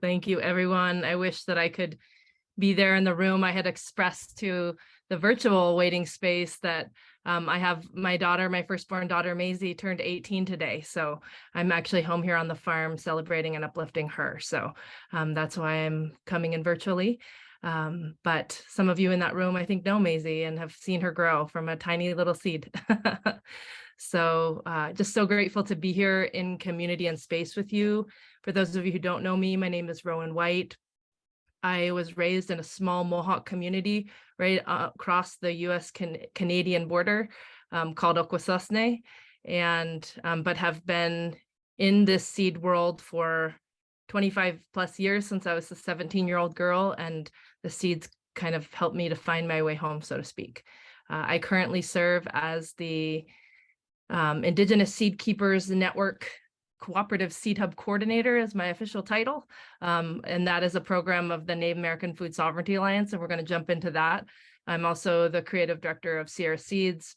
Thank you, everyone. I wish that I could be there in the room. I had expressed to the virtual waiting space that I have my daughter, my firstborn daughter, Maisie, turned 18 today. So I'm actually home here on the farm celebrating and uplifting her. So that's why I'm coming in virtually. But some of you in that room, I think, know Maisie and have seen her grow from a tiny little seed. So just so grateful to be here in community and space with you. For those of you who don't know me, my name is Rowen White. I was raised in a small Mohawk community right across the US-Canadian border called Okwesasne, and but have been in this seed world for 25 plus years since I was a 17-year-old girl, and the seeds kind of helped me to find my way home, so to speak. I currently serve as the Indigenous Seed Keepers Network Cooperative Seed Hub Coordinator is my official title. And that is a program of the Native American Food Sovereignty Alliance, and we're going to jump into that. I'm also the creative director of Sierra Seeds,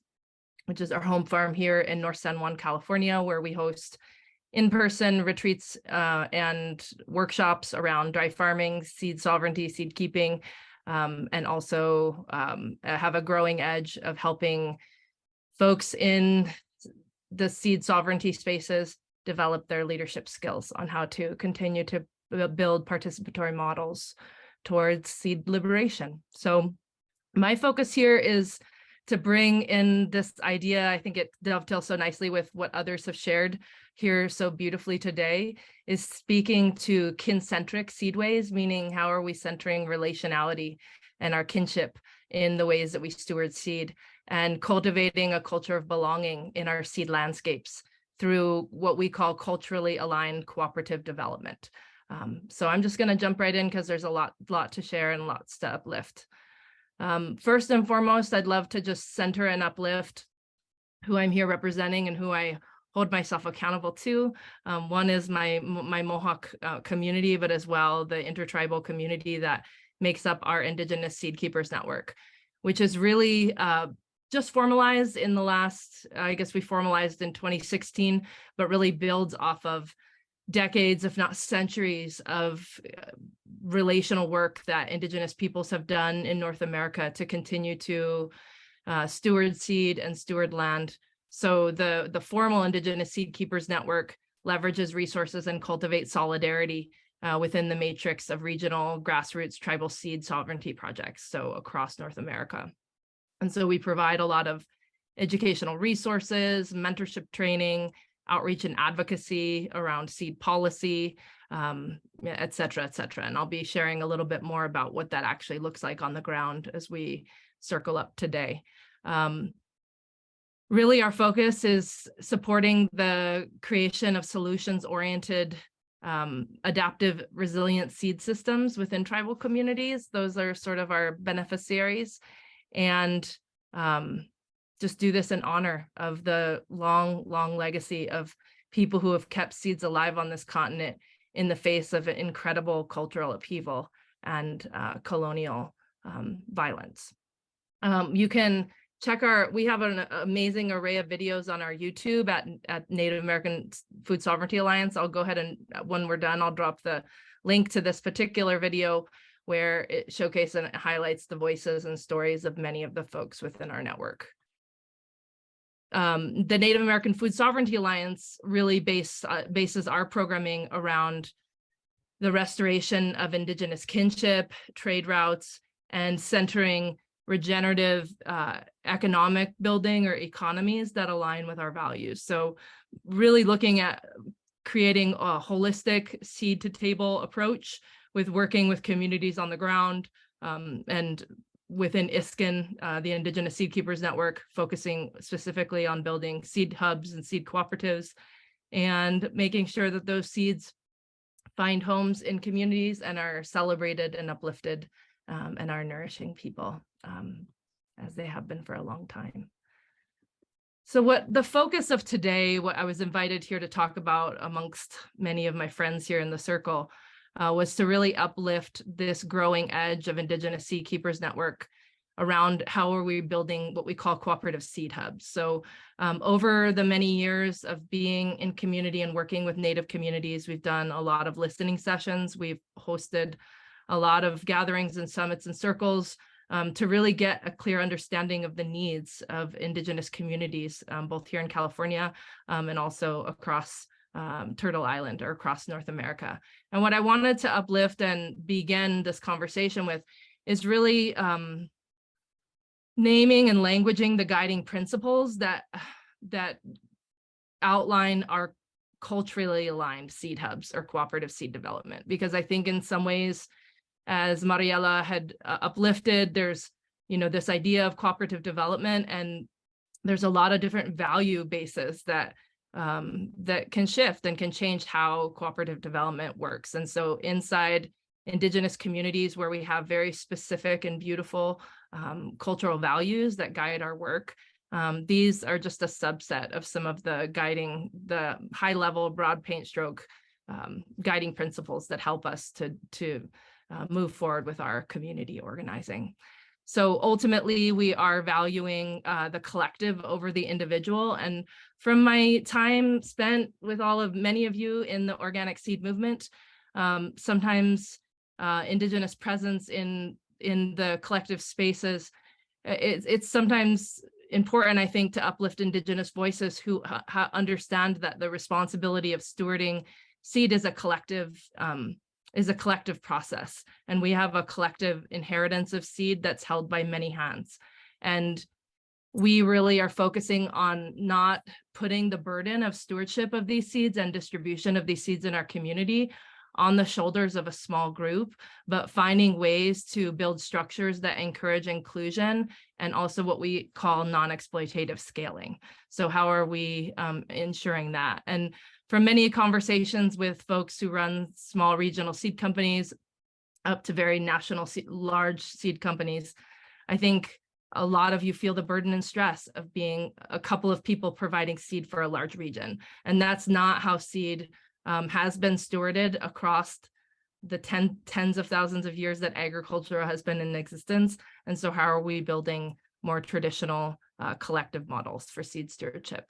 which is our home farm here in North San Juan, California, where we host in-person retreats and workshops around dry farming, seed sovereignty, seed keeping, and also have a growing edge of helping folks in the seed sovereignty spaces develop their leadership skills on how to continue to build participatory models towards seed liberation. So my focus here is to bring in this idea. I think it dovetails so nicely with what others have shared here so beautifully today, is speaking to kin-centric seedways, meaning how are we centering relationality and our kinship in the ways that we steward seed, and cultivating a culture of belonging in our seed landscapes through what we call culturally aligned cooperative development. So I'm just going to jump right in because there's a lot to share and lots to uplift. First and foremost, I'd love to just center and uplift who I'm here representing and who I hold myself accountable to. One is my Mohawk community, but as well the intertribal community that makes up our Indigenous Seed Keepers Network, which is really just formalized in the last, I guess we formalized in 2016, but really builds off of decades, if not centuries, of relational work that Indigenous peoples have done in North America to continue to steward seed and steward land. So the formal Indigenous Seed Keepers Network leverages resources and cultivates solidarity within the matrix of regional grassroots tribal seed sovereignty projects, so across North America. And so we provide a lot of educational resources, mentorship training, outreach and advocacy around seed policy, et cetera, et cetera. And I'll be sharing a little bit more about what that actually looks like on the ground as we circle up today. Really, our focus is supporting the creation of solutions-oriented, adaptive, resilient seed systems within tribal communities. Those are sort of our beneficiaries. And just do this in honor of the long legacy of people who have kept seeds alive on this continent in the face of incredible cultural upheaval and colonial violence. You can check we have an amazing array of videos on our YouTube at Native American Food Sovereignty Alliance. I'll go ahead and when we're done, I'll drop the link to this particular video where it showcases and it highlights the voices and stories of many of the folks within our network. The Native American Food Sovereignty Alliance really bases our programming around the restoration of Indigenous kinship, trade routes, and centering regenerative economic building or economies that align with our values. So really looking at creating a holistic seed to table approach with working with communities on the ground, and within ISKN, the Indigenous Seed Keepers Network, focusing specifically on building seed hubs and seed cooperatives, and making sure that those seeds find homes in communities and are celebrated and uplifted, and are nourishing people, as they have been for a long time. So what the focus of today, what I was invited here to talk about amongst many of my friends here in the circle, was to really uplift this growing edge of Indigenous Seed Keepers Network around how are we building what we call cooperative seed hubs. So over the many years of being in community and working with Native communities, we've done a lot of listening sessions. We've hosted a lot of gatherings and summits and circles to really get a clear understanding of the needs of Indigenous communities, both here in California and also across Turtle Island or across North America. And what I wanted to uplift and begin this conversation with is really naming and languaging the guiding principles that outline our culturally aligned seed hubs or cooperative seed development. Because I think in some ways, as Mariela had uplifted, there's, this idea of cooperative development, and there's a lot of different value bases that can shift and can change how cooperative development works. And so inside Indigenous communities where we have very specific and beautiful cultural values that guide our work, these are just a subset of some of the high level, broad paint stroke guiding principles that help us to move forward with our community organizing. So ultimately, we are valuing the collective over the individual. And from my time spent with many of you in the organic seed movement, sometimes Indigenous presence in the collective spaces, it's sometimes important, I think, to uplift Indigenous voices who understand that the responsibility of stewarding seed is a collective process, and we have a collective inheritance of seed that's held by many hands. And we really are focusing on not putting the burden of stewardship of these seeds and distribution of these seeds in our community on the shoulders of a small group, but finding ways to build structures that encourage inclusion and also what we call non-exploitative scaling. So how are we ensuring that? And from many conversations with folks who run small regional seed companies up to very national large seed companies, I think a lot of you feel the burden and stress of being a couple of people providing seed for a large region. And that's not how seed has been stewarded across the tens of thousands of years that agriculture has been in existence. And so how are we building more traditional collective models for seed stewardship?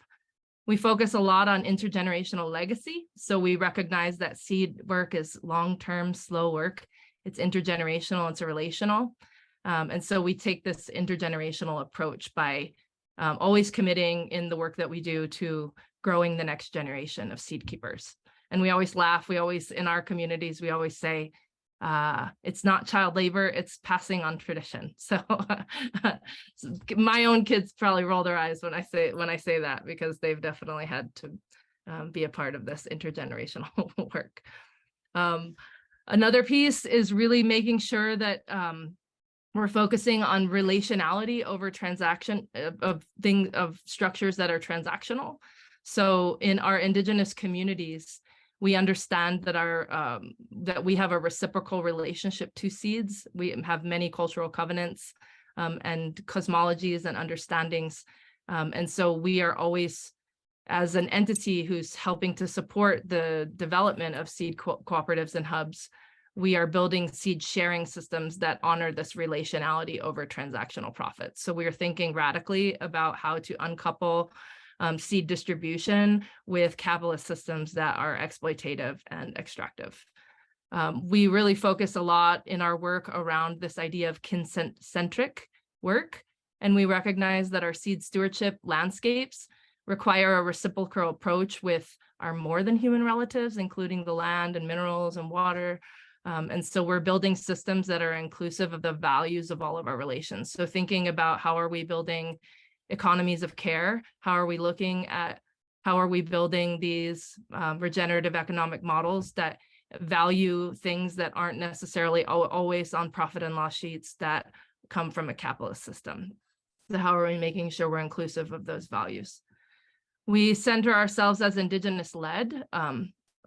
We focus a lot on intergenerational legacy. So we recognize that seed work is long-term, slow work. It's intergenerational, it's relational. And so we take this intergenerational approach by always committing in the work that we do to growing the next generation of seed keepers. And we always laugh. In our communities, we always say, it's not child labor, it's passing on tradition. So my own kids probably roll their eyes when I say that, because they've definitely had to be a part of this intergenerational work. Another piece is really making sure that we're focusing on relationality over transaction of structures that are transactional. So in our Indigenous communities, we understand that that we have a reciprocal relationship to seeds. We have many cultural covenants and cosmologies and understandings. And so we are always, as an entity who's helping to support the development of seed cooperatives and hubs, we are building seed sharing systems that honor this relationality over transactional profits. So we are thinking radically about how to uncouple seed distribution with capitalist systems that are exploitative and extractive. We really focus a lot in our work around this idea of kin-centric work, and we recognize that our seed stewardship landscapes require a reciprocal approach with our more than human relatives, including the land and minerals and water. And so we're building systems that are inclusive of the values of all of our relations. So thinking about how are we building economies of care, how are we building these regenerative economic models that value things that aren't necessarily always on profit and loss sheets that come from a capitalist system. So how are we making sure we're inclusive of those values? We center ourselves as Indigenous led.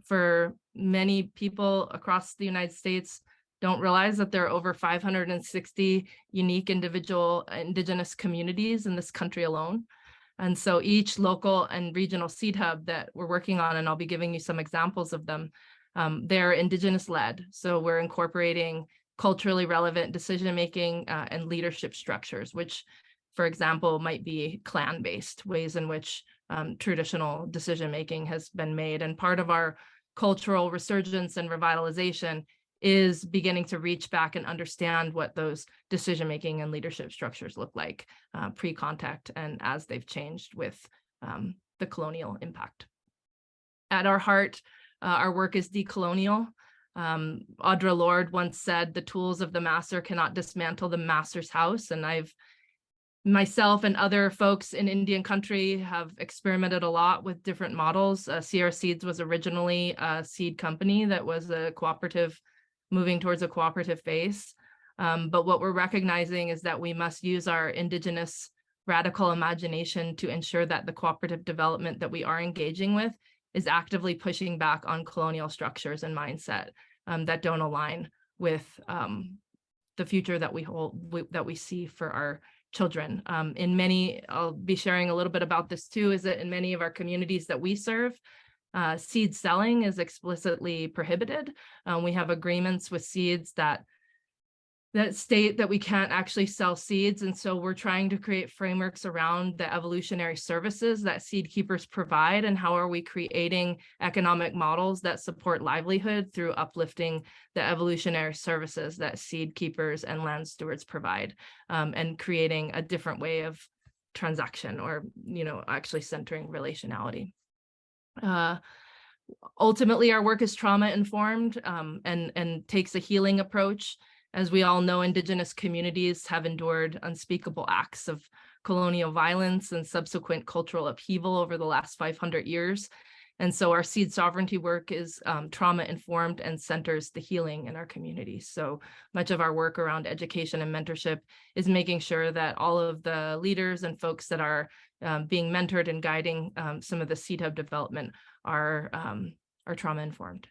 For many people across the United States don't realize that there are over 560 unique Indigenous communities in this country alone. And so each local and regional seed hub that we're working on, and I'll be giving you some examples of them, they're Indigenous led. So we're incorporating culturally relevant decision-making and leadership structures, which, for example, might be clan-based, ways in which traditional decision-making has been made. And part of our cultural resurgence and revitalization is beginning to reach back and understand what those decision-making and leadership structures look like pre-contact and as they've changed with the colonial impact. At our heart, our work is decolonial. Audre Lorde once said, "The tools of the master cannot dismantle the master's house." And myself and other folks in Indian country have experimented a lot with different models. Sierra Seeds was originally a seed company that was a cooperative, moving towards a cooperative base. But what we're recognizing is that we must use our indigenous radical imagination to ensure that the cooperative development that we are engaging with is actively pushing back on colonial structures and mindset that don't align with the future that we see for our children. I'll be sharing a little bit about this too, is that in many of our communities that we serve, seed selling is explicitly prohibited. We have agreements with seeds that state that we can't actually sell seeds. And so we're trying to create frameworks around the evolutionary services that seed keepers provide, and how are we creating economic models that support livelihood through uplifting the evolutionary services that seed keepers and land stewards provide, and creating a different way of transaction, or actually centering relationality. Ultimately, our work is trauma informed and takes a healing approach. As we all know, Indigenous communities have endured unspeakable acts of colonial violence and subsequent cultural upheaval over the last 500 years. And so our seed sovereignty work is trauma informed and centers the healing in our communities. So much of our work around education and mentorship is making sure that all of the leaders and folks that are being mentored and guiding some of the seed hub development are trauma informed.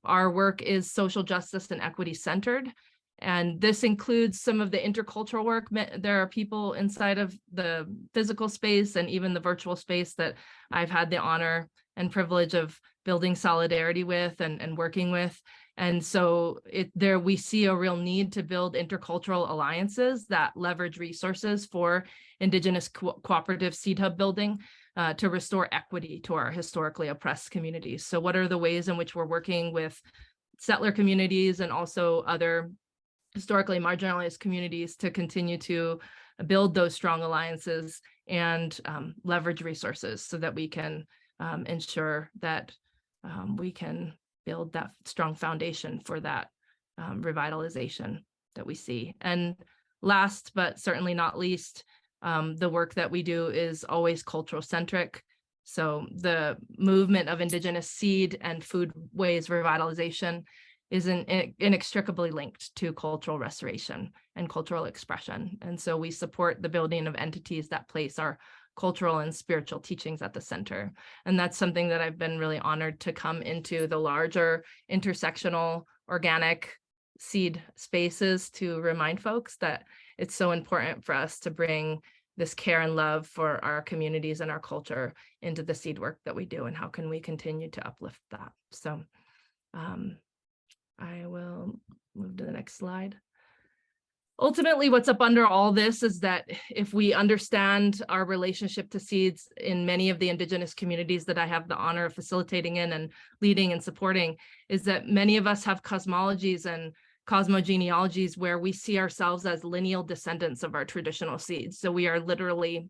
Our work is social justice and equity centered, and this includes some of the intercultural work. There are people inside of the physical space and even the virtual space that I've had the honor and privilege of building solidarity with and working with. And so there we see a real need to build intercultural alliances that leverage resources for Indigenous cooperative seed hub building to restore equity to our historically oppressed communities. So what are the ways in which we're working with settler communities and also other historically marginalized communities to continue to build those strong alliances and leverage resources so that we can ensure that we can build that strong foundation for that revitalization that we see. And last, but certainly not least, the work that we do is always cultural centric. So the movement of Indigenous seed and foodways revitalization is inextricably linked to cultural restoration and cultural expression. And so we support the building of entities that place our cultural and spiritual teachings at the center. And that's something that I've been really honored to come into the larger intersectional organic seed spaces to remind folks that it's so important for us to bring this care and love for our communities and our culture into the seed work that we do, and how can we continue to uplift that. So I will move to the next slide. Ultimately, what's up under all this is that if we understand our relationship to seeds in many of the Indigenous communities that I have the honor of facilitating in and leading and supporting, is that many of us have cosmologies and cosmogenealogies where we see ourselves as lineal descendants of our traditional seeds. So we are literally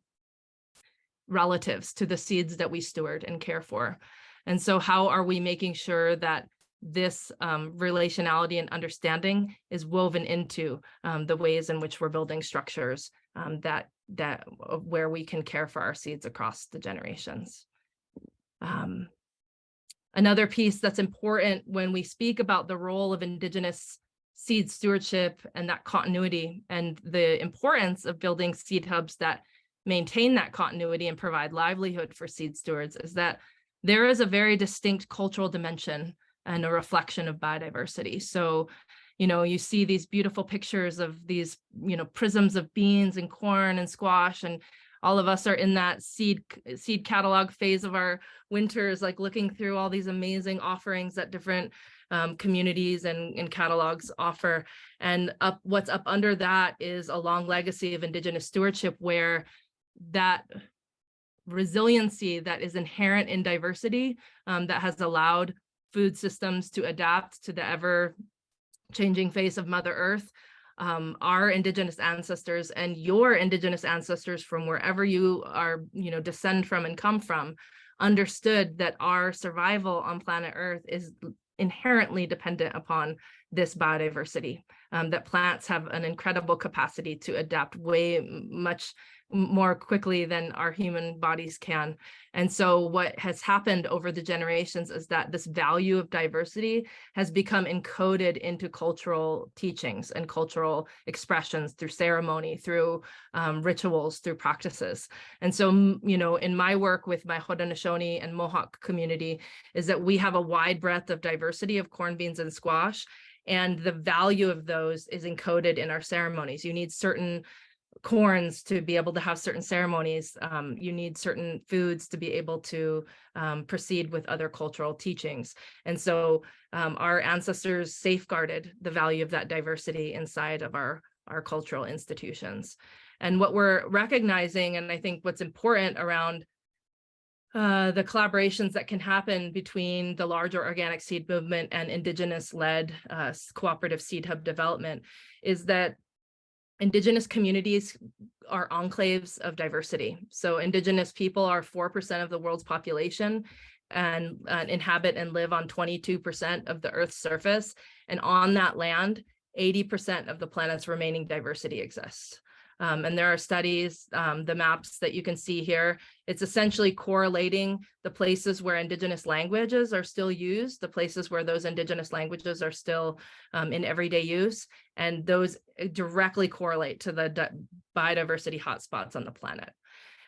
relatives to the seeds that we steward and care for. And so how are we making sure that this relationality and understanding is woven into the ways in which we're building structures that where we can care for our seeds across the generations. Another piece that's important when we speak about the role of Indigenous seed stewardship and that continuity and the importance of building seed hubs that maintain that continuity and provide livelihood for seed stewards is that there is a very distinct cultural dimension and a reflection of biodiversity. So, you see these beautiful pictures of these, prisms of beans and corn and squash, and all of us are in that seed catalog phase of our winters, like looking through all these amazing offerings that different communities and catalogs offer. And what's up under that is a long legacy of Indigenous stewardship, where that resiliency that is inherent in diversity, that has allowed food systems to adapt to the ever changing face of Mother Earth. Our Indigenous ancestors and your Indigenous ancestors from wherever you are, descend from and come from, understood that our survival on planet Earth is inherently dependent upon this biodiversity, that plants have an incredible capacity to adapt much more quickly than our human bodies can. And so what has happened over the generations is that this value of diversity has become encoded into cultural teachings and cultural expressions through ceremony, through rituals, through practices. And so, in my work with my Haudenosaunee and Mohawk community is that we have a wide breadth of diversity of corn, beans, and squash. And the value of those is encoded in our ceremonies. You need certain corns to be able to have certain ceremonies. You need certain foods to be able to proceed with other cultural teachings. And so our ancestors safeguarded the value of that diversity inside of our cultural institutions. And what we're recognizing, and I think what's important around the collaborations that can happen between the larger organic seed movement and Indigenous-led cooperative seed hub development, is that Indigenous communities are enclaves of diversity. So Indigenous people are 4% of the world's population and inhabit and live on 22% of the Earth's surface. And on that land, 80% of the planet's remaining diversity exists. And there are studies, the maps that you can see here, it's essentially correlating the places where Indigenous languages are still used, the places where those Indigenous languages are still in everyday use, and those directly correlate to the biodiversity hotspots on the planet.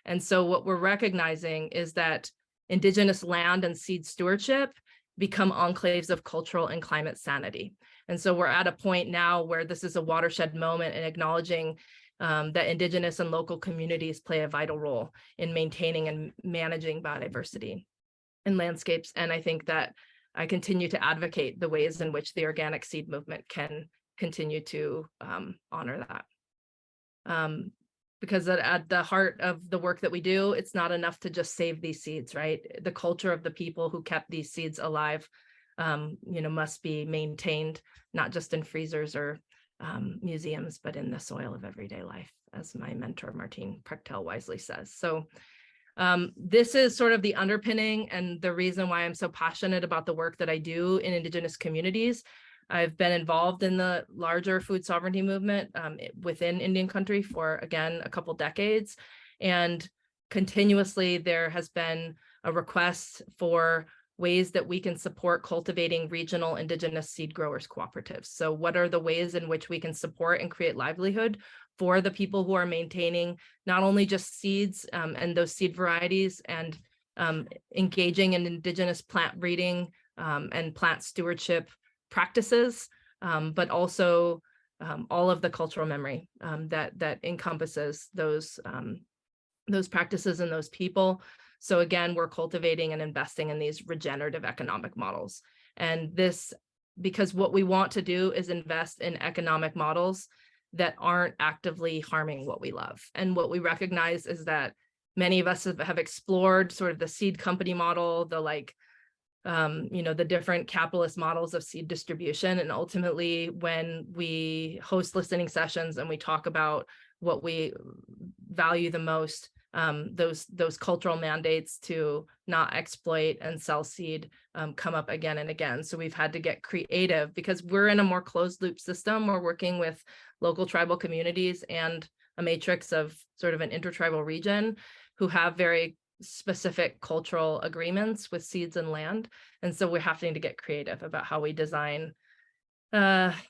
And so what we're recognizing is that Indigenous land and seed stewardship become enclaves of cultural and climate sanity. And so we're at a point now where this is a watershed moment in acknowledging that Indigenous and local communities play a vital role in maintaining and managing biodiversity in landscapes. And I think that I continue to advocate the ways in which the organic seed movement can continue to honor that. Because at the heart of the work that we do, it's not enough to just save these seeds, right? The culture of the people who kept these seeds alive, must be maintained, not just in freezers or museums, but in the soil of everyday life, as my mentor, Martine Prechtel, wisely says. So this is sort of the underpinning and the reason why I'm so passionate about the work that I do in Indigenous communities. I've been involved in the larger food sovereignty movement within Indian country for, again, a couple decades. And continuously there has been a request for ways that we can support cultivating regional Indigenous seed growers cooperatives. So what are the ways in which we can support and create livelihood for the people who are maintaining not only just seeds and those seed varieties and engaging in Indigenous plant breeding and plant stewardship practices, but also all of the cultural memory that encompasses those practices and those people. So again, we're cultivating and investing in these regenerative economic models. And this, because what we want to do is invest in economic models that aren't actively harming what we love. And what we recognize is that many of us have explored sort of the seed company model, the different capitalist models of seed distribution. And ultimately, when we host listening sessions and we talk about what we value the most, those cultural mandates to not exploit and sell seed come up again and again. So we've had to get creative because we're in a more closed loop system. We're working with local tribal communities and a matrix of sort of an intertribal region who have very specific cultural agreements with seeds and land. And so we're having to get creative about how we design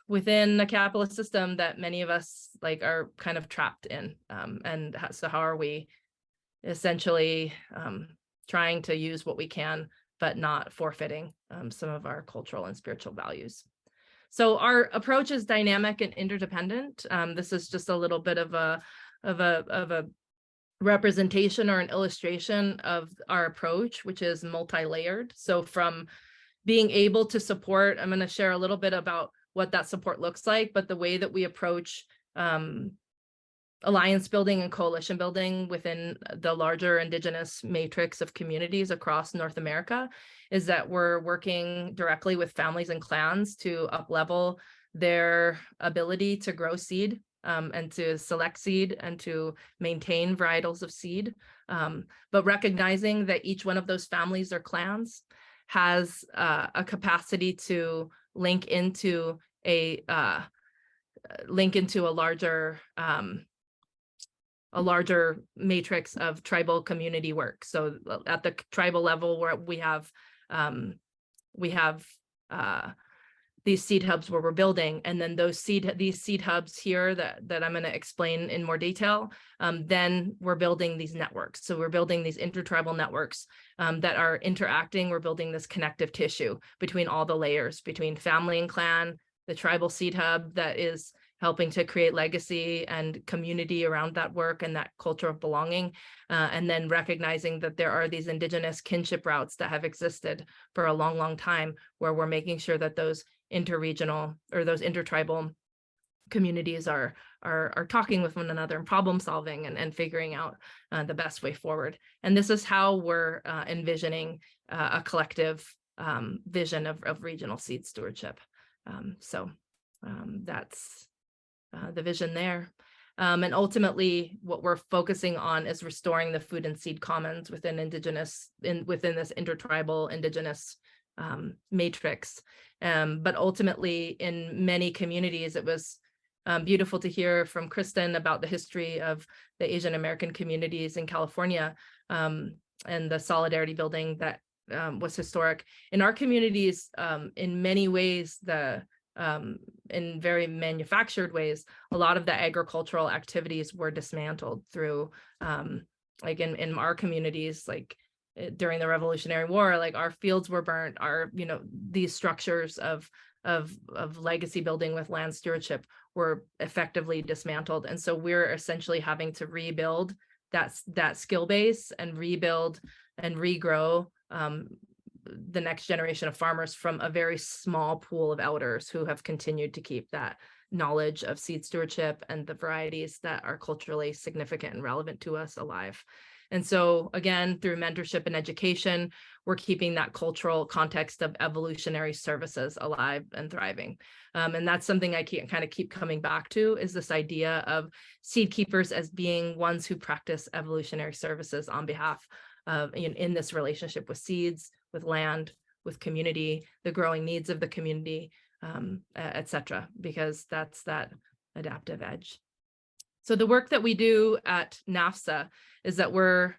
within a capitalist system that many of us are kind of trapped in. So how are we essentially trying to use what we can, but not forfeiting some of our cultural and spiritual values. So our approach is dynamic and interdependent. This is just a little bit of a representation or an illustration of our approach, which is multi-layered. So from being able to support, I'm going to share a little bit about what that support looks like, but the way that we approach alliance building and coalition building within the larger Indigenous matrix of communities across North America is that we're working directly with families and clans to up-level their ability to grow seed and to select seed and to maintain varietals of seed, but recognizing that each one of those families or clans has a capacity to link into a larger matrix of tribal community work. So at the tribal level, where we have these seed hubs where we're building, and then these seed hubs here that I'm going to explain in more detail, then we're building these networks. So we're building these intertribal networks that are interacting. We're building this connective tissue between all the layers, between family and clan, the tribal seed hub that is helping to create legacy and community around that work and that culture of belonging, and then recognizing that there are these Indigenous kinship routes that have existed for a long, long time, where we're making sure that those interregional or those intertribal communities are talking with one another and problem solving and figuring out the best way forward. And this is how we're envisioning a collective vision of regional seed stewardship. That's the vision there. And ultimately, what we're focusing on is restoring the food and seed commons within within this intertribal Indigenous matrix. But ultimately, in many communities, it was beautiful to hear from Kristen about the history of the Asian American communities in California and the solidarity building that was historic. In our communities, in many ways, in very manufactured ways, a lot of the agricultural activities were dismantled through, like in our communities, like during the Revolutionary War, like our fields were burnt, these structures of legacy building with land stewardship were effectively dismantled. And so we're essentially having to rebuild that skill base and rebuild and regrow the next generation of farmers from a very small pool of elders who have continued to keep that knowledge of seed stewardship and the varieties that are culturally significant and relevant to us alive. And so again, through mentorship and education, we're keeping that cultural context of evolutionary services alive and thriving. And that's something I kind of keep coming back to, is this idea of seed keepers as being ones who practice evolutionary services on behalf of, in this relationship with seeds, with land, with community, the growing needs of the community, et cetera, because that's that adaptive edge. So the work that we do at NAFSA is that we're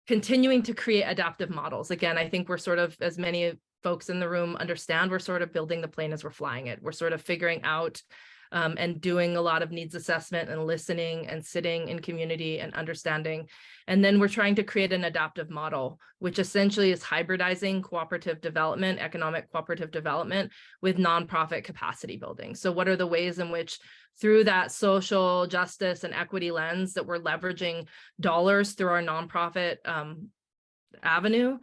continuing to create adaptive models. Again, I think we're sort of, as many folks in the room understand, we're sort of building the plane as we're flying it. We're sort of figuring out and doing a lot of needs assessment and listening and sitting in community and understanding. And then we're trying to create an adaptive model, which essentially is hybridizing cooperative development, economic cooperative development, with nonprofit capacity building. So what are the ways in which, through that social justice and equity lens, that we're leveraging dollars through our nonprofit avenue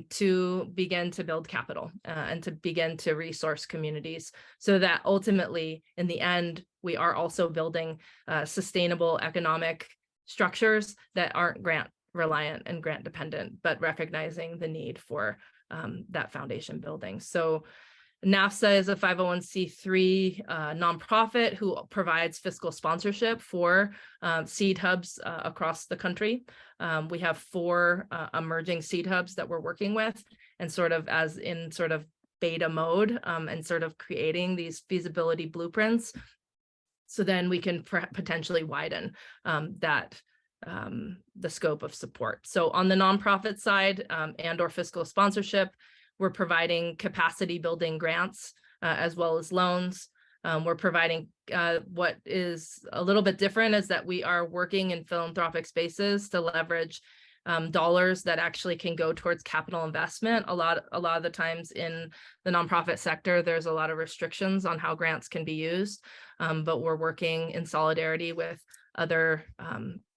to begin to build capital and to begin to resource communities, so that ultimately, in the end, we are also building sustainable economic structures that aren't grant reliant and grant dependent, but recognizing the need for that foundation building. So NAFSA is a 501c3 nonprofit who provides fiscal sponsorship for seed hubs across the country. We have 4 emerging seed hubs that we're working with, and sort of as in sort of beta mode, and sort of creating these feasibility blueprints. So then we can potentially widen the scope of support. So on the nonprofit side and/or fiscal sponsorship, we're providing capacity building grants as well as loans. We're providing what is a little bit different is that we are working in philanthropic spaces to leverage dollars that actually can go towards capital investment. A lot of the times in the nonprofit sector, there's a lot of restrictions on how grants can be used, but we're working in solidarity with other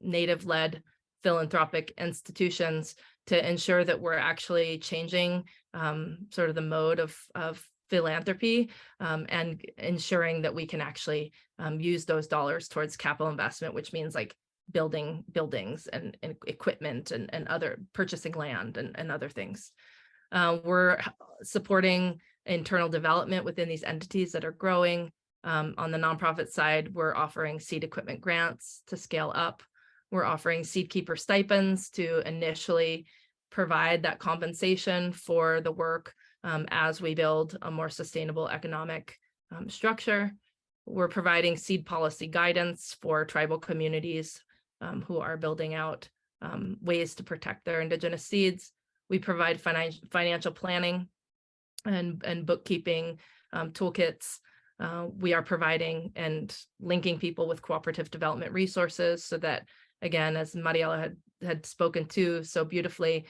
Native-led philanthropic institutions to ensure that we're actually changing sort of the mode of philanthropy and ensuring that we can actually use those dollars towards capital investment, which means like building buildings and equipment and other purchasing land and other things. We're supporting internal development within these entities that are growing. On the nonprofit side, we're offering seed equipment grants to scale up. We're offering seed keeper stipends to initially provide that compensation for the work as we build a more sustainable economic structure. We're providing seed policy guidance for tribal communities who are building out ways to protect their indigenous seeds. We provide financial planning and bookkeeping toolkits. We are providing and linking people with cooperative development resources so that, again, as Mariela had spoken to so beautifully,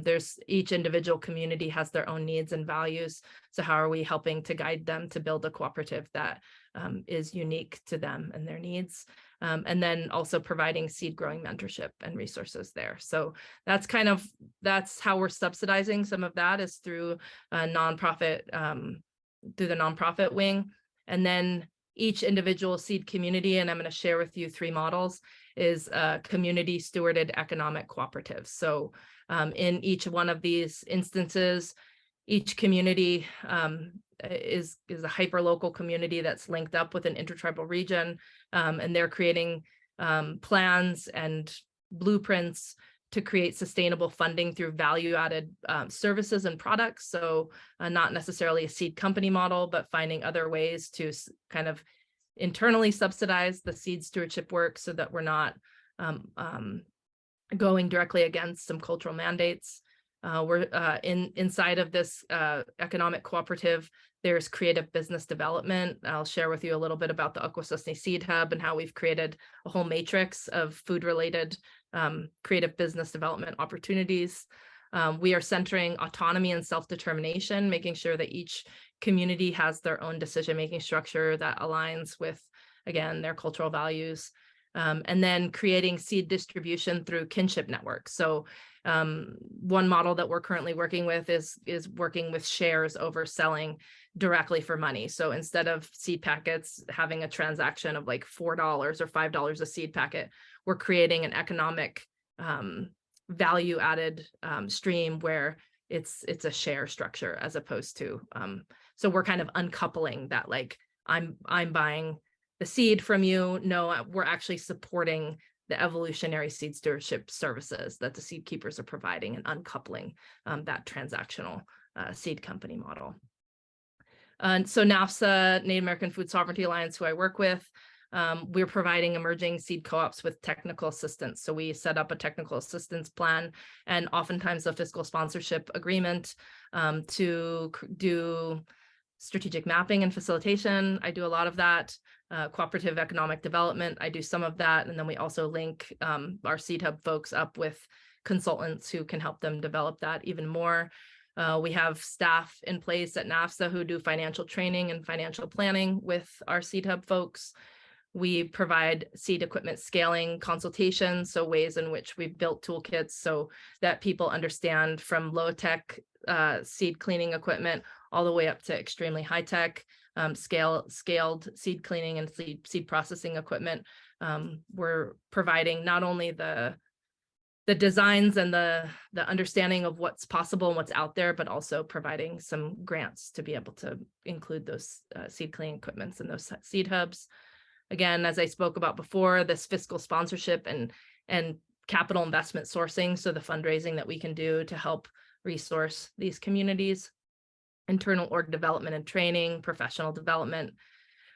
there's each individual community has their own needs and values. So how are we helping to guide them to build a cooperative that is unique to them and their needs? And then also providing seed growing mentorship and resources there. So that's how we're subsidizing some of that, is through a nonprofit, through the nonprofit wing. And then each individual seed community, and I'm going to share with you 3 models, is a community stewarded economic cooperative. So in each one of these instances, each community is a hyper-local community that's linked up with an intertribal region, and they're creating plans and blueprints to create sustainable funding through value-added services and products. So not necessarily a seed company model, but finding other ways to kind of internally subsidize the seed stewardship work so that we're not going directly against some cultural mandates. We're inside of this economic cooperative, there's creative business development. I'll share with you a little bit about the Akwesasne Seed Hub and how we've created a whole matrix of food-related creative business development opportunities. We are centering autonomy and self-determination, making sure that each community has their own decision-making structure that aligns with, again, their cultural values. And then creating seed distribution through kinship networks. So one model that we're currently working with is working with shares over selling directly for money. So instead of seed packets having a transaction of like $4 or $5 a seed packet, we're creating an economic value added stream where it's a share structure as opposed to, so we're kind of uncoupling that, like I'm buying the seed from you. No, we're actually supporting the evolutionary seed stewardship services that the seed keepers are providing and uncoupling that transactional seed company model. And so NAFSA, Native American Food Sovereignty Alliance, who I work with, we're providing emerging seed co-ops with technical assistance. So we set up a technical assistance plan and oftentimes a fiscal sponsorship agreement to do strategic mapping and facilitation. I do a lot of that. Cooperative economic development, I do some of that. And then we also link our Seed Hub folks up with consultants who can help them develop that even more. We have staff in place at NAFSA who do financial training and financial planning with our Seed Hub folks. We provide seed equipment scaling consultations, so ways in which we've built toolkits so that people understand from low-tech seed cleaning equipment all the way up to extremely high-tech scaled seed cleaning and seed processing equipment. We're providing not only the designs and the understanding of what's possible and what's out there, but also providing some grants to be able to include those seed cleaning equipments in those seed hubs. Again, as I spoke about before, this fiscal sponsorship and capital investment sourcing, so the fundraising that we can do to help resource these communities, internal org development and training, professional development.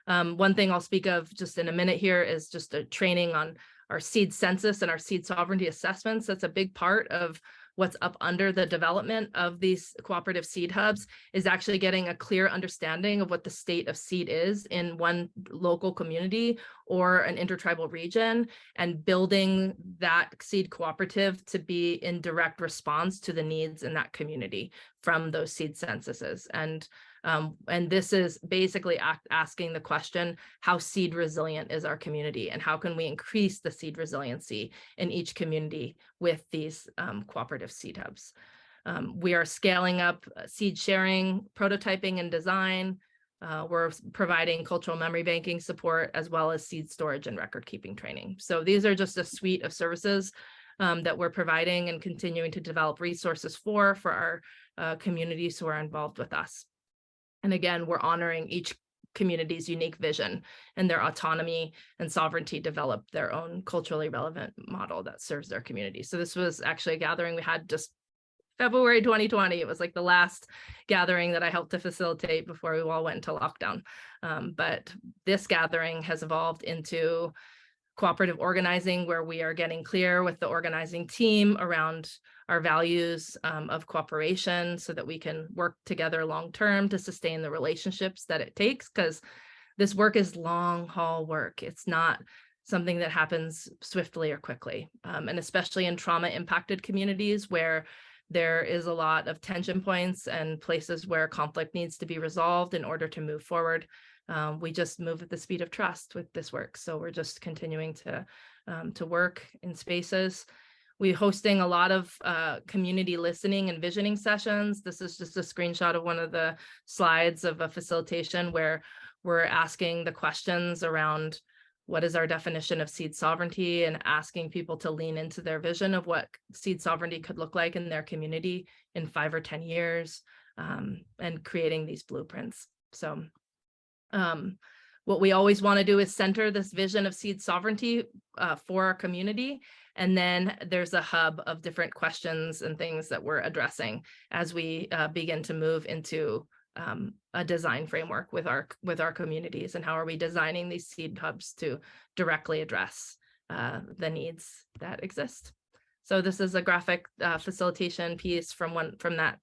One thing I'll speak of just in a minute here is just a training on our seed census and our seed sovereignty assessments. That's a big part of what's up under the development of these cooperative seed hubs, is actually getting a clear understanding of what the state of seed is in one local community or an intertribal region, and building that seed cooperative to be in direct response to the needs in that community from those seed censuses. And And this is basically asking the question, how seed resilient is our community, and how can we increase the seed resiliency in each community with these cooperative seed hubs. We are scaling up seed sharing, prototyping, and design. We're providing cultural memory banking support, as well as seed storage and record keeping training. So these are just a suite of services that we're providing and continuing to develop resources for our communities who are involved with us. And again, we're honoring each community's unique vision and their autonomy and sovereignty to develop their own culturally relevant model that serves their community. So this was actually a gathering we had just February 2020. It was like the last gathering that I helped to facilitate before we all went into lockdown. But this gathering has evolved into cooperative organizing, where we are getting clear with the organizing team around our values of cooperation, so that we can work together long-term to sustain the relationships that it takes, because this work is long haul work. It's not something that happens swiftly or quickly. And especially in trauma impacted communities where there is a lot of tension points and places where conflict needs to be resolved in order to move forward. We just move at the speed of trust with this work. So we're just continuing to work in spaces. We're hosting a lot of community listening and visioning sessions. This is just a screenshot of one of the slides of a facilitation where we're asking the questions around what is our definition of seed sovereignty, and asking people to lean into their vision of what seed sovereignty could look like in their community in 5 or 10 years, and creating these blueprints. So what we always want to do is center this vision of seed sovereignty for our community. And then there's a hub of different questions and things that we're addressing as we begin to move into a design framework with our communities, and how are we designing these seed hubs to directly address the needs that exist. So this is a graphic facilitation piece from that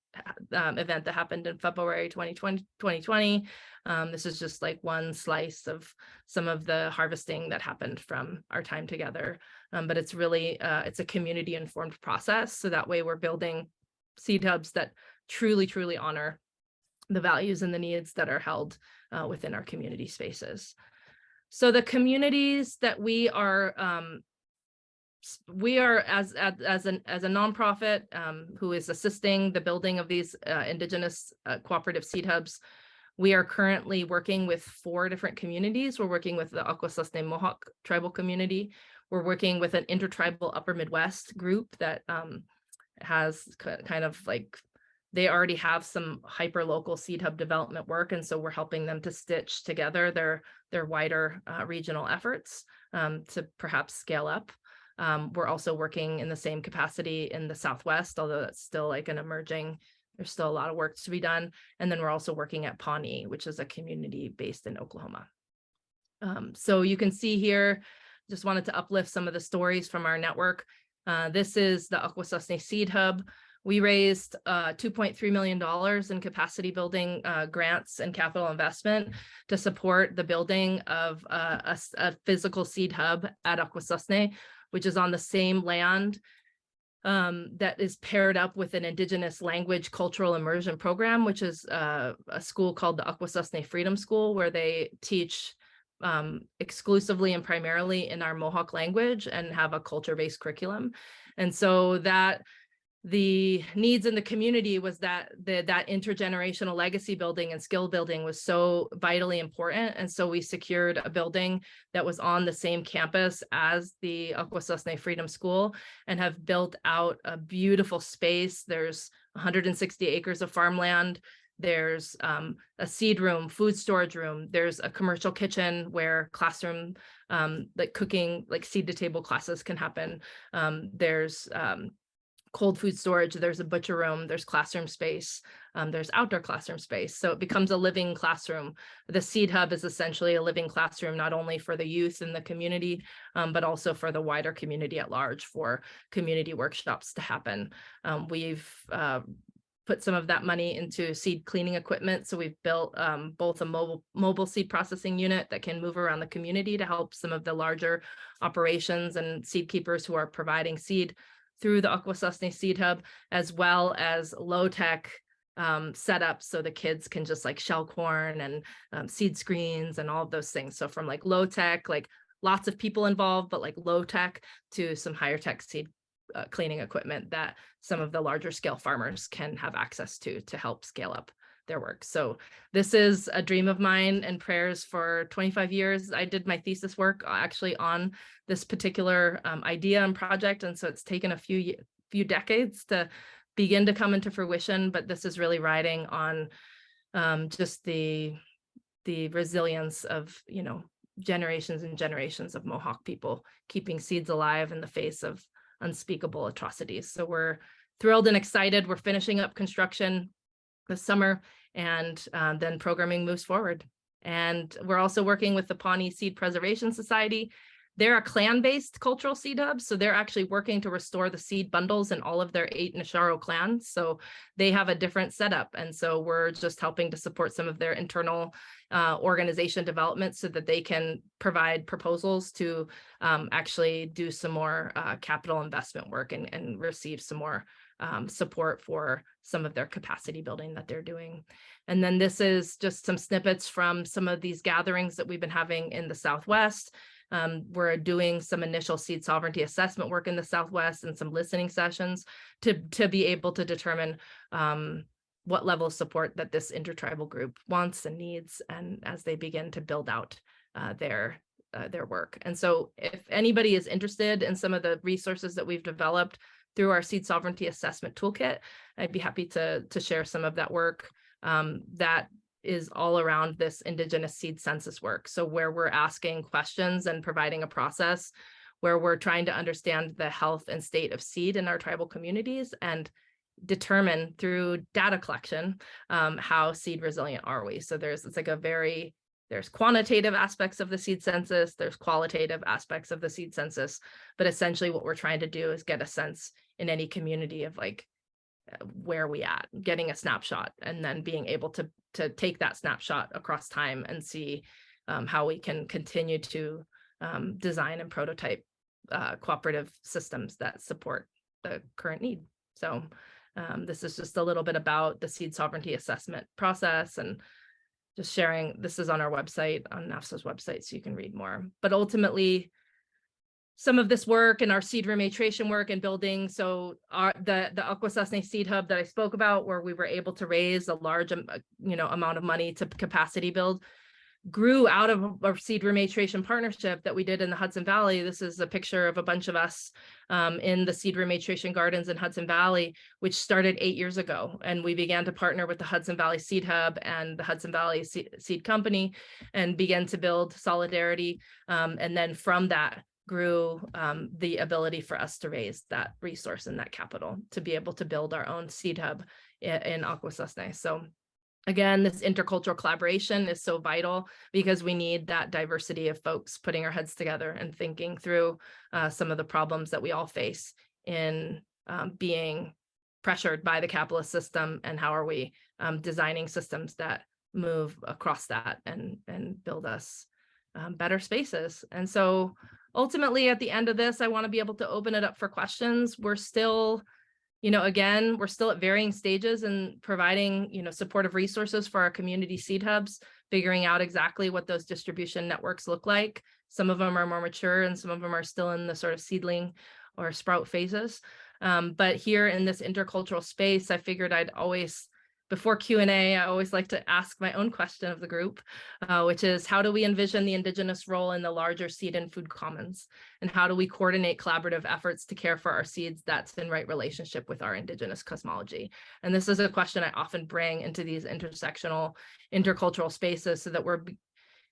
event that happened in February 2020. This is just like one slice of some of the harvesting that happened from our time together. But it's really, it's a community informed process. So that way we're building seed hubs that truly, truly honor the values and the needs that are held within our community spaces. So the communities that we are as a nonprofit who is assisting the building of these Indigenous cooperative seed hubs, we are currently working with 4 different communities. We're working with the Akwesasne Mohawk tribal community. We're working with an intertribal Upper Midwest group that has kind of like, they already have some hyper local seed hub development work, and so we're helping them to stitch together their wider regional efforts to perhaps scale up. We're also working in the same capacity in the Southwest, although that's still like an emerging, there's still a lot of work to be done. And then we're also working at Pawnee, which is a community based in Oklahoma. So you can see here, just wanted to uplift some of the stories from our network. This is the Akwesasne Seed Hub. We raised $2.3 million in capacity building grants and capital investment to support the building of a physical seed hub at Akwesasne, which is on the same land that is paired up with an Indigenous language cultural immersion program, which is a school called the Akwesasne Freedom School, where they teach exclusively and primarily in our Mohawk language and have a culture-based curriculum. And so that the needs in the community was that that intergenerational legacy building and skill building was so vitally important. And so we secured a building that was on the same campus as the Akwesasne Freedom School and have built out a beautiful space. There's 160 acres of farmland. There's a seed room, food storage room. There's a commercial kitchen where classroom, like cooking, like seed to table classes can happen. There's cold food storage, there's a butcher room, there's classroom space, there's outdoor classroom space. So it becomes a living classroom. The Seed Hub is essentially a living classroom, not only for the youth in the community, but also for the wider community at large, for community workshops to happen. We've put some of that money into seed cleaning equipment. So we've built both a mobile seed processing unit that can move around the community to help some of the larger operations and seed keepers who are providing seed through the Akwesasne Seed Hub, as well as low-tech set up so the kids can just like shell corn and seed screens and all of those things. So from like low tech, like lots of people involved, but like low tech, to some higher tech seed cleaning equipment that some of the larger scale farmers can have access to help scale up their work. So this is a dream of mine and prayers for 25 years. I did my thesis work actually on this particular idea and project. And so it's taken a few decades to begin to come into fruition, but this is really riding on just the resilience of, you know, generations and generations of Mohawk people keeping seeds alive in the face of unspeakable atrocities. So we're thrilled and excited. We're finishing up construction this summer, and then programming moves forward. And we're also working with the Pawnee Seed Preservation Society. They're a clan-based cultural seed hub, so they're actually working to restore the seed bundles in all of their 8 Nasharo clans. So they have a different setup, and so we're just helping to support some of their internal organization development so that they can provide proposals to actually do some more capital investment work and receive some more support for some of their capacity building that they're doing. And then this is just some snippets from some of these gatherings that we've been having in the Southwest. We're doing some initial seed sovereignty assessment work in the Southwest and some listening sessions to be able to determine what level of support that this intertribal group wants and needs, and as they begin to build out their work. And so if anybody is interested in some of the resources that we've developed through our seed sovereignty assessment toolkit, I'd be happy to share some of that work that is all around this Indigenous seed census work. So where we're asking questions and providing a process where we're trying to understand the health and state of seed in our tribal communities and determine through data collection how seed resilient are we. So there's quantitative aspects of the seed census, there's qualitative aspects of the seed census, but essentially what we're trying to do is get a sense in any community of like where are we at, getting a snapshot, and then being able to take that snapshot across time and see how we can continue to design and prototype cooperative systems that support the current need. So this is just a little bit about the seed sovereignty assessment process, and just sharing. This is on our website, on NAFSA's website, so you can read more. But ultimately, some of this work and our seed rematriation work and building, so the Akwesasne Seed Hub that I spoke about, where we were able to raise a large amount of money to capacity build, grew out of our seed rematriation partnership that we did in the Hudson Valley. This is a picture of a bunch of us in the seed rematriation gardens in Hudson Valley, which started 8 years ago. And we began to partner with the Hudson Valley Seed Hub and the Hudson Valley Seed Company and began to build solidarity. And then from that grew the ability for us to raise that resource and that capital to be able to build our own seed hub in Akwesasne. So again, this intercultural collaboration is so vital because we need that diversity of folks putting our heads together and thinking through some of the problems that we all face in being pressured by the capitalist system, and how are we designing systems that move across that and build us better spaces. And so ultimately, at the end of this, I want to be able to open it up for questions. We're still, we're still at varying stages in providing, supportive resources for our community seed hubs, figuring out exactly what those distribution networks look like. Some of them are more mature and some of them are still in the sort of seedling or sprout phases. But here in this intercultural space, I figured I'd always, before Q&A, I always like to ask my own question of the group, which is, how do we envision the Indigenous role in the larger seed and food commons? And how do we coordinate collaborative efforts to care for our seeds that's in right relationship with our Indigenous cosmology? And this is a question I often bring into these intersectional, intercultural spaces so that we're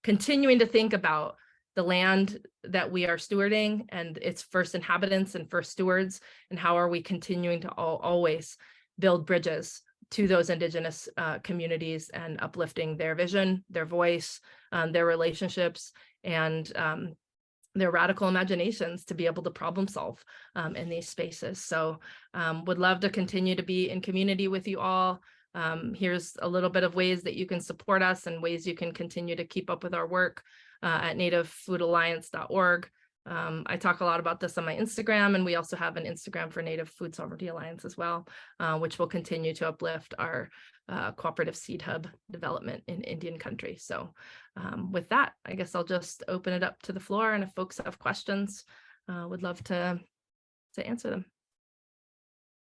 continuing to think about the land that we are stewarding and its first inhabitants and first stewards, and how are we continuing to always build bridges to those Indigenous communities and uplifting their vision, their voice, their relationships, and their radical imaginations to be able to problem solve in these spaces. So would love to continue to be in community with you all. Here's a little bit of ways that you can support us and ways you can continue to keep up with our work at nativefoodalliance.org. I talk a lot about this on my Instagram, and we also have an Instagram for Native Food Sovereignty Alliance as well, which will continue to uplift our cooperative seed hub development in Indian country. So with that, I guess I'll just open it up to the floor, and if folks have questions, would love to answer them.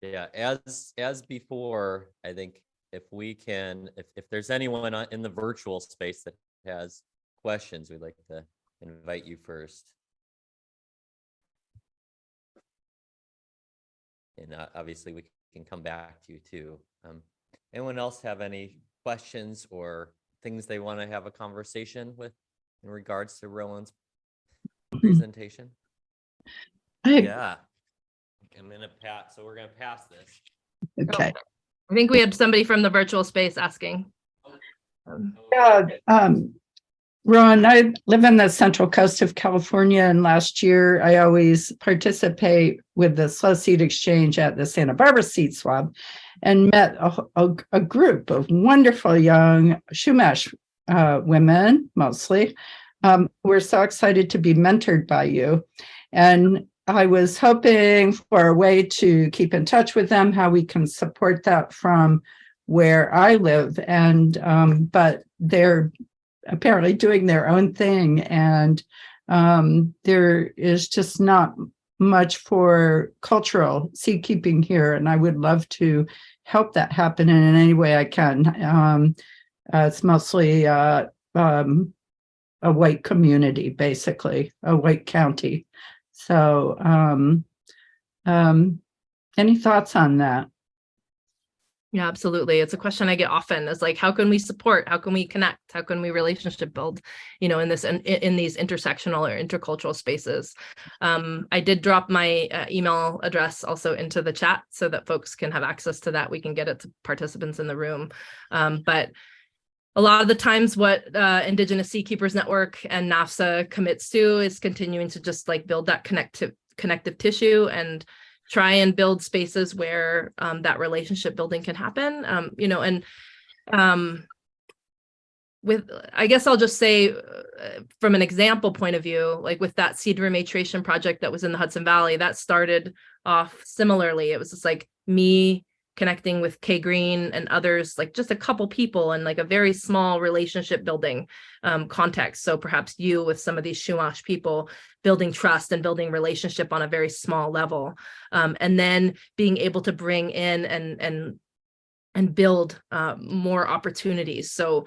Yeah, as before, I think if we can, if there's anyone in the virtual space that has questions, we'd like to invite you first. And obviously we can come back to you too. Anyone else have any questions or things they want to have a conversation with in regards to Rowan's presentation? Yeah, I'm gonna pass. So we're gonna pass this. Okay. Oh, I think we had somebody from the virtual space asking. Rowen, I live in the Central Coast of California, and last year I always participate with the Slow Seed Exchange at the Santa Barbara Seed Swab, and met a group of wonderful young Chumash women, mostly. We're so excited to be mentored by you, and I was hoping for a way to keep in touch with them, how we can support that from where I live, and but they're apparently doing their own thing, and there is just not much for cultural seed keeping here, and I would love to help that happen in any way I can. It's mostly a white community, basically a white county. So any thoughts on that? Yeah, absolutely. It's a question I get often, is like, how can we support? How can we connect? How can we relationship build, you know, in this, in these intersectional or intercultural spaces? I did drop my email address also into the chat so that folks can have access to that. We can get it to participants in the room. But a lot of the times what Indigenous Seed Keepers Network and NAFSA commits to is continuing to just like build that connective tissue and try and build spaces where that relationship building can happen, you know, and with, I guess I'll just say from an example point of view, like with that seed rematriation project that was in the Hudson Valley, that started off similarly. It was just like me connecting with Kay Green and others, like just a couple people and like a very small relationship building context. So perhaps you with some of these Chumash people building trust and building relationship on a very small level. And then being able to bring in and build more opportunities. So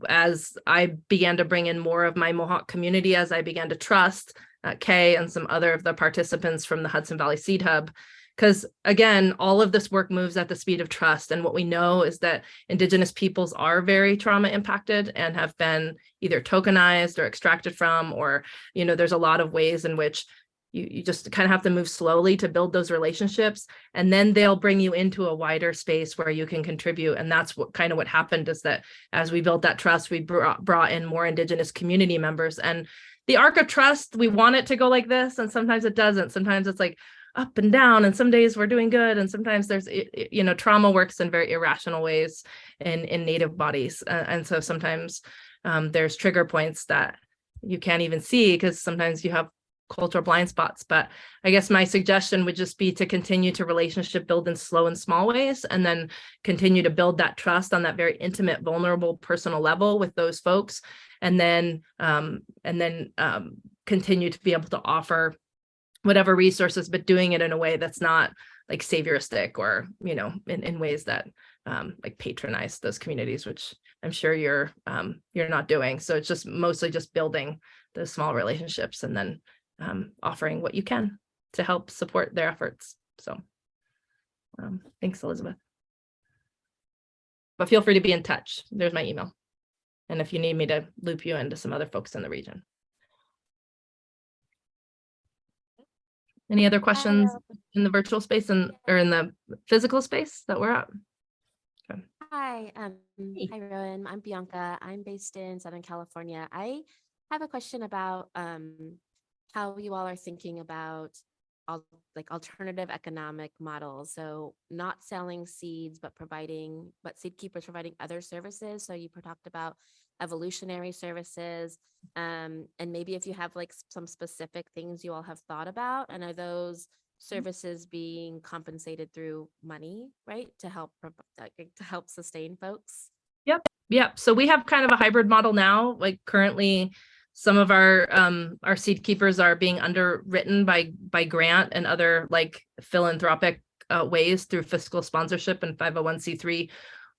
as I began to bring in more of my Mohawk community, as I began to trust Kay and some other of the participants from the Hudson Valley Seed Hub, because again, all of this work moves at the speed of trust. And what we know is that Indigenous peoples are very trauma impacted and have been either tokenized or extracted from, or, you know, there's a lot of ways in which you just kind of have to move slowly to build those relationships. And then they'll bring you into a wider space where you can contribute. And that's what kind of what happened, is that as we built that trust, we brought in more Indigenous community members. And the arc of trust, we want it to go like this. And sometimes it doesn't. Sometimes it's like up and down, and some days we're doing good, and sometimes there's, you know, trauma works in very irrational ways in Native bodies, and so sometimes there's trigger points that you can't even see because sometimes you have cultural blind spots. But I guess my suggestion would just be to continue to relationship build in slow and small ways, and then continue to build that trust on that very intimate, vulnerable, personal level with those folks, and then continue to be able to offer whatever resources, but doing it in a way that's not like savioristic or, you know, in ways that like patronize those communities, which I'm sure you're not doing. So it's just mostly just building those small relationships and then offering what you can to help support their efforts. So thanks, Elizabeth. But feel free to be in touch. There's my email. And if you need me to loop you into some other folks in the region. Any other questions in the virtual space or in the physical space that we're at? Okay. Hi, hi Rowen. I'm Bianca. I'm based in Southern California. I have a question about how you all are thinking about alternative economic models. So not selling seeds, but seed keepers providing other services. So you talked about evolutionary services? And maybe if you have like some specific things you all have thought about, and are those services being compensated through money, right, to help sustain folks? Yep. So we have kind of a hybrid model now. Like currently, some of our seed keepers are being underwritten by grant and other like philanthropic ways through fiscal sponsorship and 501c3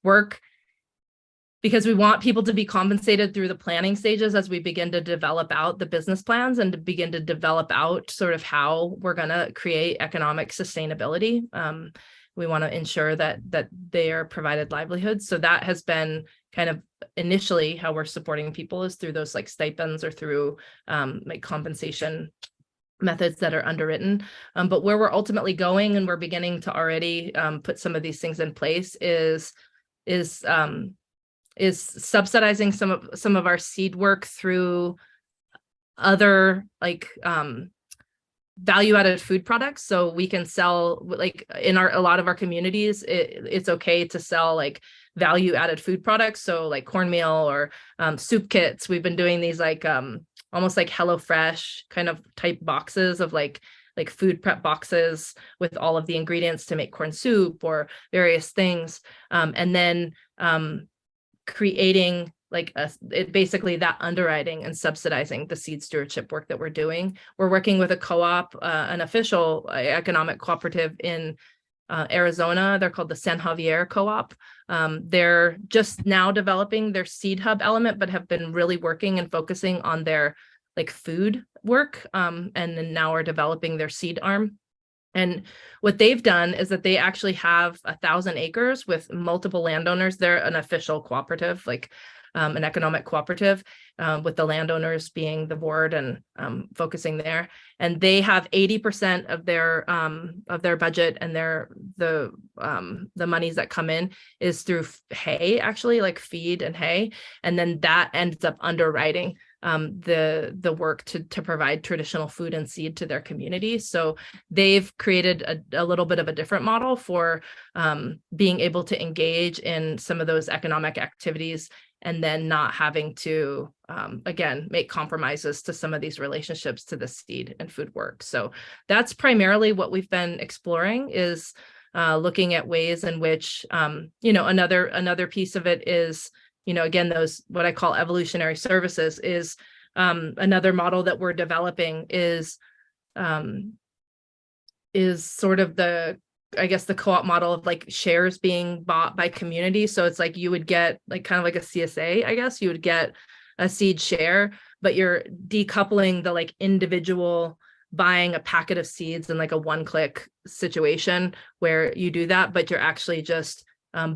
work, because we want people to be compensated through the planning stages as we begin to develop out the business plans and to begin to develop out sort of how we're going to create economic sustainability. We want to ensure that they are provided livelihoods. So that has been kind of initially how we're supporting people, is through those like stipends or through like compensation methods that are underwritten. But where we're ultimately going, and we're beginning to already put some of these things in place, is subsidizing some of our seed work through other like value-added food products. So we can sell, like in a lot of our communities, it's okay to sell like value-added food products. So like cornmeal or soup kits. We've been doing these like almost like HelloFresh kind of type boxes of like food prep boxes with all of the ingredients to make corn soup or various things. And then creating like basically that underwriting and subsidizing the seed stewardship work that we're doing. We're working with a co-op, an official economic cooperative in Arizona. They're called the San Javier Co-op. They're just now developing their seed hub element, but have been really working and focusing on their like food work. And then now are developing their seed arm. And what they've done is that they actually have 1,000 acres with multiple landowners. They're an official cooperative, like an economic cooperative, with the landowners being the board and focusing there. And they have 80% of their budget, and the monies that come in is through hay, actually, like feed and hay. And then that ends up underwriting the work to provide traditional food and seed to their community. So they've created a little bit of a different model for being able to engage in some of those economic activities, and then not having to, again, make compromises to some of these relationships to the seed and food work. So that's primarily what we've been exploring, is looking at ways in which, another piece of it is, again, those what I call evolutionary services is another model that we're developing is sort of the co-op model of like shares being bought by community. So it's like you would get like kind of like a CSA, I guess you would get a seed share, but you're decoupling the like individual buying a packet of seeds in like a one-click situation where you do that, but you're actually just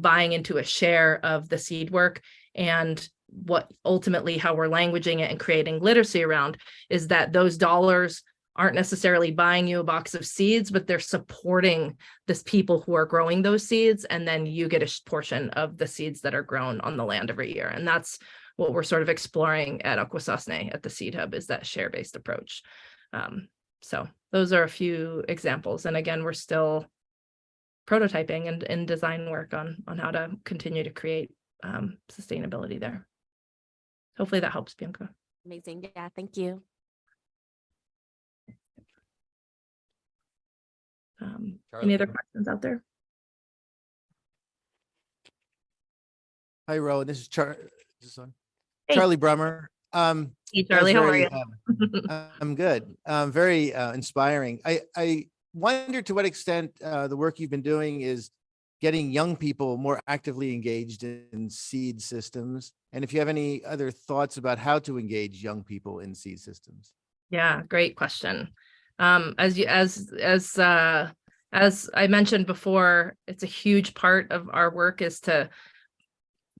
buying into a share of the seed work. And what ultimately how we're languaging it and creating literacy around is that those dollars aren't necessarily buying you a box of seeds, but they're supporting this people who are growing those seeds. And then you get a portion of the seeds that are grown on the land every year. And that's what we're sort of exploring at Akwesasne at the Seed Hub, is that share-based approach. So those are a few examples. And again, we're still prototyping and design work on how to continue to create sustainability there. Hopefully that helps, Bianca. Amazing. Yeah, thank you. Any other questions out there? Hi, Rowen. This is Hey. Charlie Brummer. Hey, Charlie, how are you? I'm good. Very inspiring. I wonder to what extent the work you've been doing is getting young people more actively engaged in seed systems, and if you have any other thoughts about how to engage young people in seed systems. Yeah, great question. As I mentioned before, it's a huge part of our work is to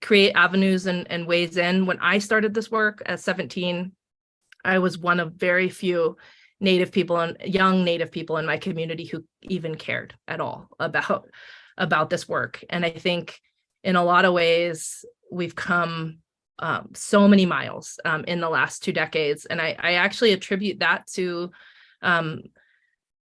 create avenues and ways in. When I started this work at 17, I was one of very few Native people and young Native people in my community who even cared at all about this work. And I think in a lot of ways, we've come so many miles in the last 2 decades. And I actually attribute that to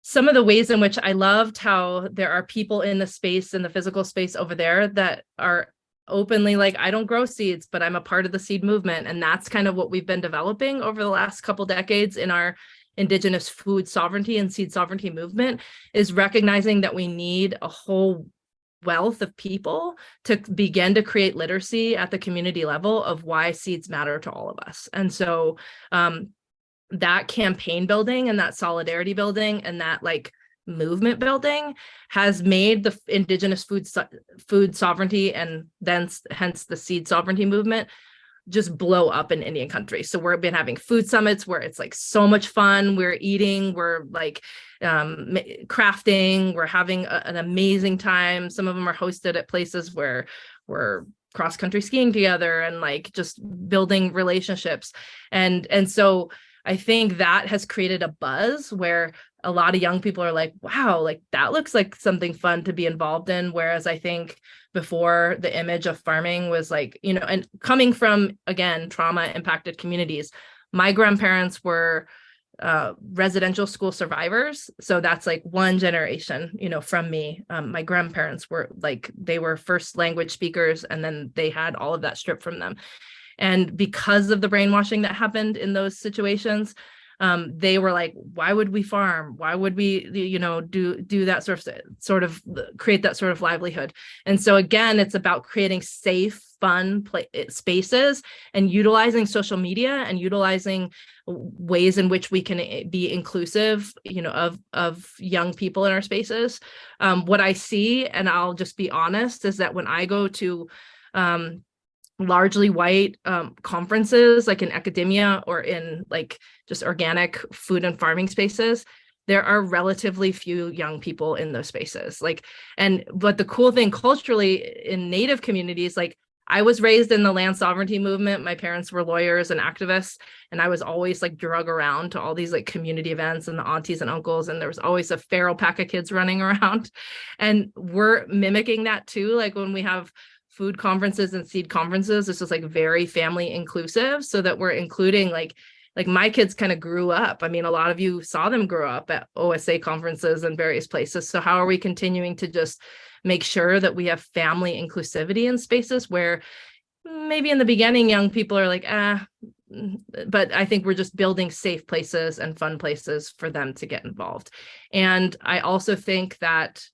some of the ways in which I loved how there are people in the space, in the physical space over there, that are openly like, I don't grow seeds, but I'm a part of the seed movement. And that's kind of what we've been developing over the last couple decades in our Indigenous food sovereignty and seed sovereignty movement, is recognizing that we need a whole wealth of people to begin to create literacy at the community level of why seeds matter to all of us. And so that campaign building and that solidarity building and that like movement building has made the Indigenous food sovereignty and then hence the seed sovereignty movement just blow up in Indian country. So we've been having food summits where it's like so much fun. We're eating, we're like crafting, we're having an amazing time. Some of them are hosted at places where we're cross-country skiing together and like just building relationships. And so I think that has created a buzz where a lot of young people are like, wow, like that looks like something fun to be involved in. Whereas I think before, the image of farming was like, you know, and coming from, again, trauma impacted communities, my grandparents were residential school survivors. So that's like one generation, you know, from me. My grandparents were like, they were first language speakers, and then they had all of that stripped from them. And because of the brainwashing that happened in those situations, they were like, why would we farm? Why would we, you know, do that sort of create that sort of livelihood? And so again, it's about creating safe, fun spaces and utilizing social media and utilizing ways in which we can be inclusive, you know, of young people in our spaces. What I see, and I'll just be honest, is that when I go to largely white conferences, like in academia or in like just organic food and farming spaces, there are relatively few young people in those spaces. Like, but the cool thing culturally in Native communities, like I was raised in the land sovereignty movement. My parents were lawyers and activists, and I was always like drug around to all these like community events and the aunties and uncles, and there was always a feral pack of kids running around. And we're mimicking that too. Like when we have food conferences and seed conferences, it's just like very family inclusive, so that we're including like my kids kind of grew up. I mean, a lot of you saw them grow up at OSA conferences and various places. So how are we continuing to just make sure that we have family inclusivity in spaces where maybe in the beginning young people are like, but I think we're just building safe places and fun places for them to get involved. And I also think that,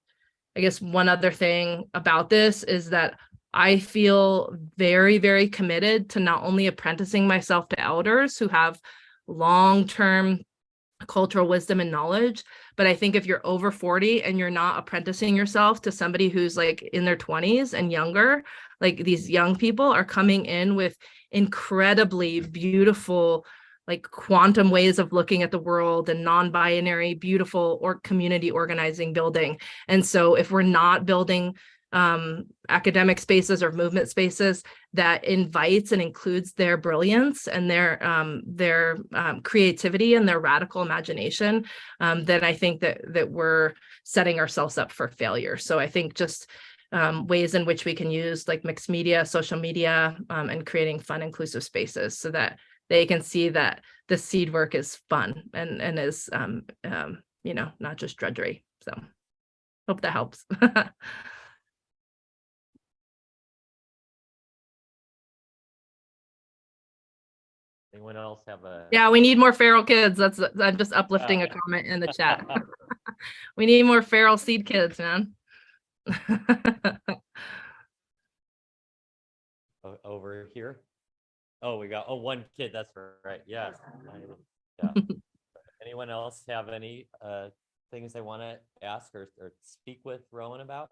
I guess one other thing about this is that I feel very, very committed to not only apprenticing myself to elders who have long-term cultural wisdom and knowledge, but I think if you're over 40 and you're not apprenticing yourself to somebody who's like in their 20s and younger, like these young people are coming in with incredibly beautiful, like quantum ways of looking at the world and non-binary, beautiful or community organizing building. And so if we're not building academic spaces or movement spaces that invites and includes their brilliance and their creativity and their radical imagination, then I think that we're setting ourselves up for failure. So I think just ways in which we can use like mixed media, social media, and creating fun, inclusive spaces so that they can see that the seed work is fun and is, you know, not just drudgery. So hope that helps. Anyone else have a? Yeah, we need more feral kids. I'm just uplifting a comment in the chat. We need more feral seed kids, man. Over here. Oh, we got one kid. That's right. Yes. Yeah. Anyone else have any things they want to ask or speak with Rowen about?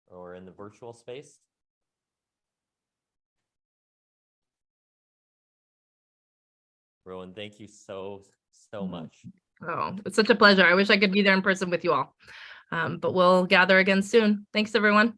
Or in the virtual space? Rowen, thank you so much. Oh, it's such a pleasure. I wish I could be there in person with you all. But we'll gather again soon. Thanks, everyone.